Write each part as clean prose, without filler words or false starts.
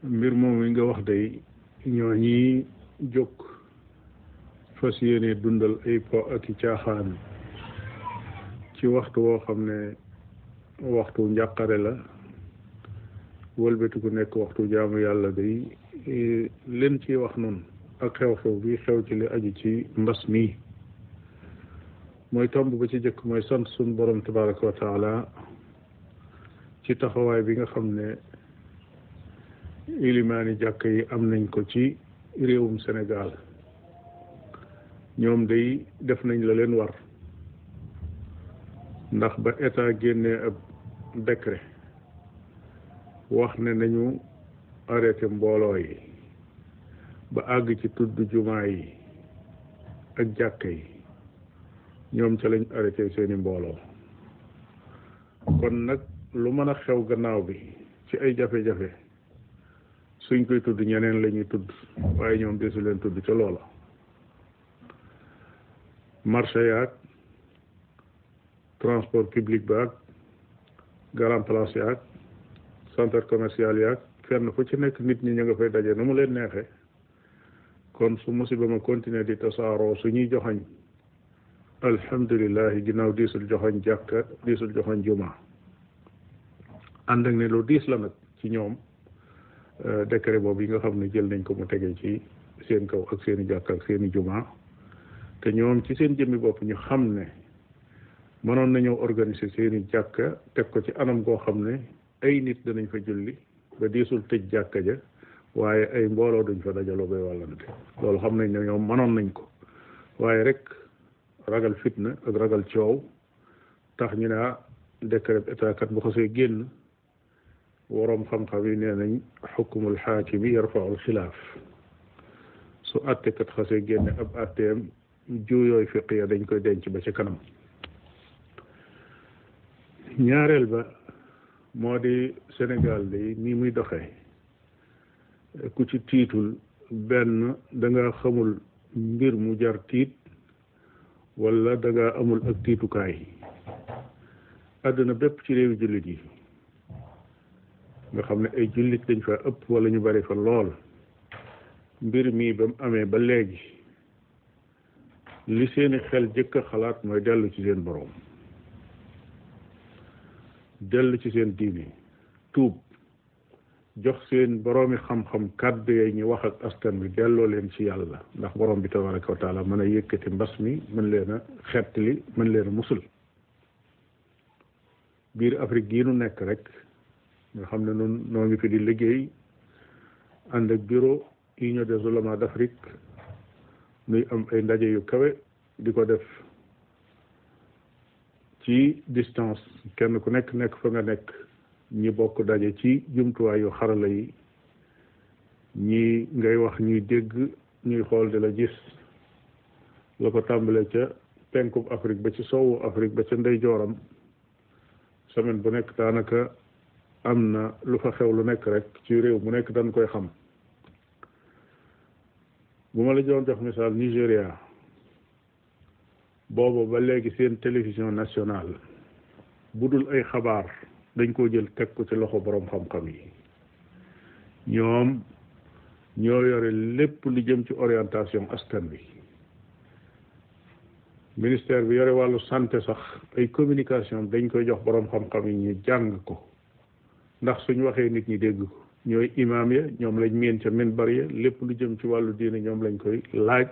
mbir moom yi nga wax day ñoo ñi jóg fas yéene dundal ay po ak i caaxaan ci waxtu woo xam ne waxtu njàqare la wëlbatiku nekk waxtu jaamu yàlla day leen ci wax noonu ak xew-xew bi xew ci li aju ci mbas mi mooy tomb ba ci jëkk mooy sant suñu borom tabaraka wa taala ci taxawaay bi nga xam ne ilimaani jàkk yi am nañ ko ci réewum Sénégal ñoom day def nañ la leen war ndax ba état génnee ab décret wax ne nañu arrêté mbooloo yi ba àgg ci tudd jumaa yi ak jàkk yi ñoom ca lañ arrêté seeni mbooloo kon nag lu mën a xew gannaaw bi ci ay jafe-jafe suñ koy tudd ñeneen la ñuy tudd waaye ñoom desu leen tudd ca loola marché yaag transport public baag grand place yaag centre commercial yaag fenn fu ci nekk nit ñi ñu nga fay daje nu mu leen neexe kon su musiba ma continuer di tasaaroo suñuy joxañ alhamdulilah ginnaaw diisul joxañ jàkka diisul joxañ juma ànd ak ne lu diis la nag ci ñoom décret boobu yi nga xam ne jël nañ ko mu tegee ci seen kaw ak seeni jàkka ak seeni juma te ñoom ci seen jëmmi bopp ñu xam ne mënoon nañoo organiser seeni jàkka teg ko ci anam goo xam ne ay nit danañ fa julli ba diisul tëj jàkka ja waaye ay mbooloo duñ fa dajaloo bay wàllante loolu xam nañ ne ñoom mënoon nañ ko waaye rek ragal fitna ak ragal coow tax ñu ne décret état kat bu xasee génn waroom xam-xam yi nee nañ xukmul xaakimi yarfaul xilaaf su àttekat xasee génne ab àtteem juuyooy fiqiya dañ koy denc ba ci kanam ñaareel ba moo di Sénégal day nii muy doxee ku ci tiitul benn da nga xamul mbir mu jar tiit wala da nga amul ak tiitukaay àdduna bépp ci réewi jullit yi nga xam ne ay jullit dañ fa ëpp wala ñu bari fa lool mbir mii ba mu amee ba léegi li seeni xel jëkk a xalaat mooy dellu ci seen boroom dellu ci seen diine tuub jox seen boroomi xam-xam kàddu yee ñu wax ak askan bi delloo leen ci yàlla ndax borom bi tabaraka wa taala mën a yëkkati mbas mi mën leen a xettali mën leen a musul biir Afrique gii nu nekk rek nga xam ne noonu noo ngi fi di liggéey ànd ak bureau union des oulémas d'Afrique nuy am ay ndaje yu kawe di ko def ci distance kenn ku nekk nekk fa nga nekk ñi bokk daje ci jumtuwaay yu xarala yi ñi ngay wax ñuy dégg ñuy xool di la gis la ko tàmbale ca penkub Afrique ba ci soowu Afrique ba ca ndeyjooram semaine bu nekk daanaka am na lu fa xew lu nekk rek ci réew mu nekk dañ koy xam bu ma la doon jox misaal Nigéria booba ba léegi seen télévision nationale bu dul ay xabaar dañ koo jël teg ko ci loxo boroom xam-xam yi ñoom ñoo yore lépp lu jëm ci orientation askan bi ministère bi yore wàllu santé sax ay communication dañ koy jox boroom xam-xam yi ñu jàng ko ndax suñ waxee nit ñi dégg ko ñooy imaam ya ñoom lañ meen ca minbar ya lépp lu jëm ci wàllu diine ñoom lañ koy laaj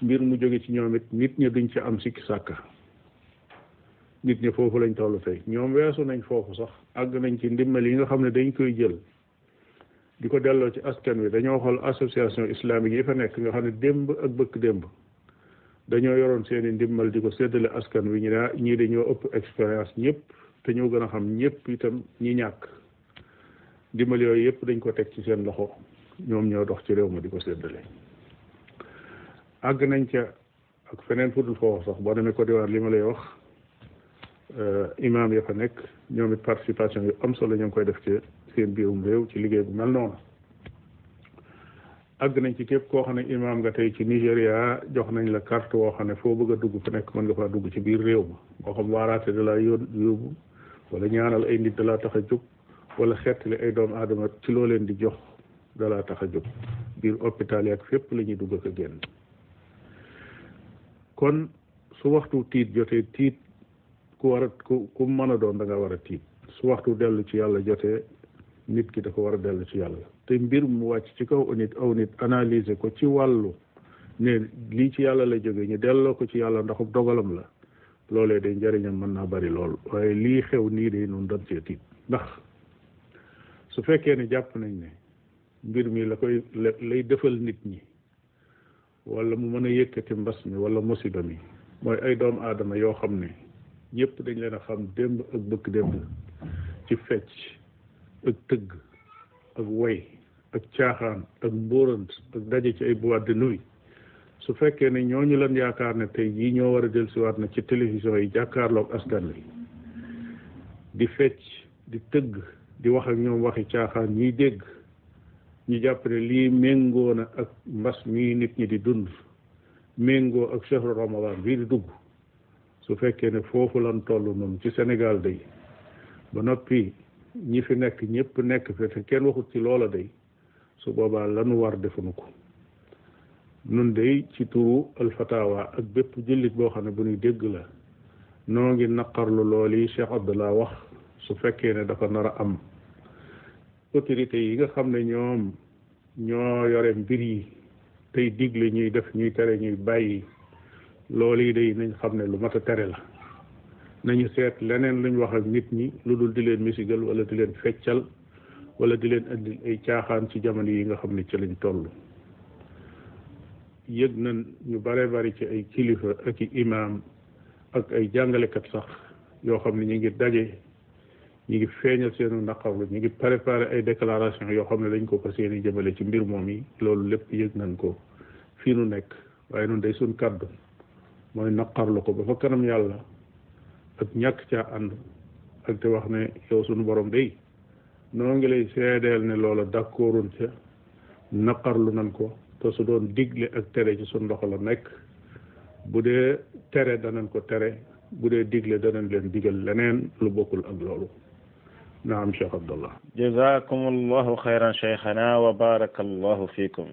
mbir mu jóge ci ñoom it nit ñi duñ ci am sikki sàkka nit ñi foofu lañ toll tey ñoom weesu nañ foofu sax àgg nañ ci ndimbal yi nga xam ne dañ koy jël di ko delloo ci askan wi dañoo xool association islamique yi fa nekk nga xam ne démb ak bëkk démb dañoo yoroon seeni ndimbal di ko séddale askan wi ñii dañoo ëpp expérience ñëpp te ñoo gën a xam ñëpp itam ñi ñàkk ndimbal yooyu yëpp dañ ko teg ci seen loxo ñoom ñoo dox ci réew ma di ko séddale àgg nañ ca ak feneen fudul foofu sax boo demee Côte d'Ivoire li ma lay wax imaam ya fa nekk ñoom it participation yu am solo ñu ngi koy def ci seen biirum réew ci liggéey bu mel noonu àgg nañ ci képp koo xam ne imaam nga tey ci Nigéria jox nañ la carte woo xam ne foo bëgg a dugg fu nekk mën nga faa dugg ci biir réew ma moo xam waaraate da laa yóbbu wala ñaanal ay nit da laa tax a jóg wala xeetali ay doomu aadama ci loo leen di jox dalaa tax a jóg biir hôpital yi ak fépp la ñuy dugg ak a génn kon su waxtu tiit jotee tiit ku war a ku mën a doon da nga war a tiit su waxtu dellu ci yàlla jotee nit ki dafa war a dellu ci yàlla te mbir mu wàcc ci kaw aw nit analyser ko ci wàllu ne lii ci yàlla la jóge ñu delloo ko ci yàlla ndax dogalam la loolee de njëriñam mën naa bari lool waaye lii xew nii de noonu doon cee tiit ndax su fekkee ne jàpp nañ ne mbir mi lay defal nit ñi wala mu mën a yëkkati mbas mi wala musiba mi mooy ay doomu aadama yoo xam ne ñëpp dañ leen a xam démb ak bëkk démb ci fecc ak tëgg ak woy ak caaxaan ak mbóorant ak daje ci ay boîte de nuit su fekkee ne ñooñu lan yaakaar ne tey jii ñoo war a dellusiwaat na ci télévision yi jàkkaarloog askan wi di fecc di tëgg di wax ak ñoom waxi caaxaan ñiy dégg ñu jàpp ne lii méngoo na ak mbas mii nit ñi di dund méngoo ak chehru ramadan bii di dugg su fekkee ne foofu lan toll noonu ci Sénégal day ba noppi ñi fi nekk ñëpp nekk fi te kenn waxut ci loola day su boobaa lanu war defuñu ko nun day ci turu alfatawa ak bépp jullit boo xam ne bu ñuy dégg la noo ngi naqarlu lool yi Cheikh Abdallah wax su fekkee ne dafa nar a am autorités yi nga xam ne ñoom ñoo yore mbir yi tey digle ñuy def ñuy tere ñuy bàyyi loolu yi day nañ xam ne lu mat a tere la nañu seet leneen luñ wax ak nit ñi lu dul di leen misigal wala di leen feccal wala di leen andil ay caaxaan ci jamono yi nga xam ne ci lañ toll yëg na ñu bare bari ci ay kilifa ak i imaam ak ay jàngalekat sax yoo xam ne ñu ngi daje ñu ngi feeñal seenu naqarlu ñu ngi préparé ay déclaration yoo xam ne dañ ko fas yéene jëmale ci mbir moom yi loolu lépp yëg nañ ko fii nu nekk waaye noonu day suñ kàddu mooy naqarlu ko ba fa kanam yàlla ak ñàkk caa ànd ak te wax ne yow suñu borom day noo ngi lay seedeel ne loola d'accordun ca naqarlu nan ko te su doon digle ak tere ci suñ loxo la nekk bu dee tere danañ ko tere bu dee digle danañ leen digal leneen lu bokkul ak loolu naam Cheikh Abdallah jazakum allahu xayran cheikhana wa baraka allahu fikum